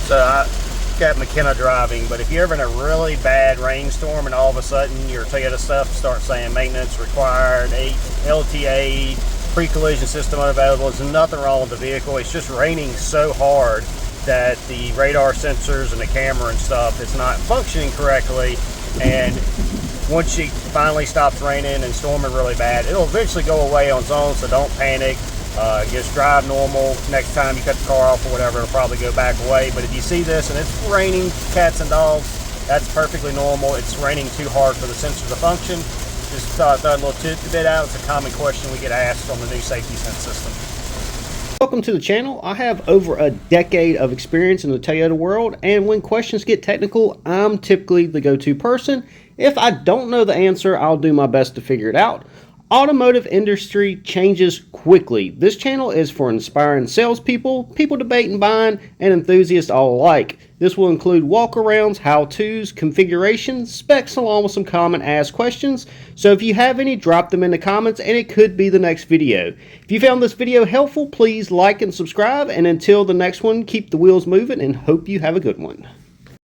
So I got McKenna driving, but if you're ever in a really bad rainstorm and all of a sudden your Toyota stuff starts saying maintenance required, LTA, pre-collision system unavailable, there's nothing wrong with the vehicle. It's just raining so hard that the radar sensors and the camera and stuff, it's not functioning correctly. And once it finally stops raining and storming really bad, it'll eventually go away on its own, so don't panic. Just drive normal. Next time you cut the car off or whatever, it'll probably go back away. But if you see this and it's raining cats and dogs, that's perfectly normal. It's raining too hard for the sensor to function. Just throw a little tidbit out. It's a common question we get asked on the new safety sense system. Welcome to the channel. I have over a decade of experience in the Toyota world, and when questions get technical, I'm typically the go-to person. If I don't know the answer, I'll do my best to figure it out. Automotive industry changes quickly. This channel is for inspiring salespeople, people debating buying, and enthusiasts all alike. This will include walkarounds, how-tos, configurations, specs, along with some common asked questions. So if you have any, drop them in the comments and it could be the next video. If you found this video helpful, please like and subscribe. And until the next one, keep the wheels moving and hope you have a good one.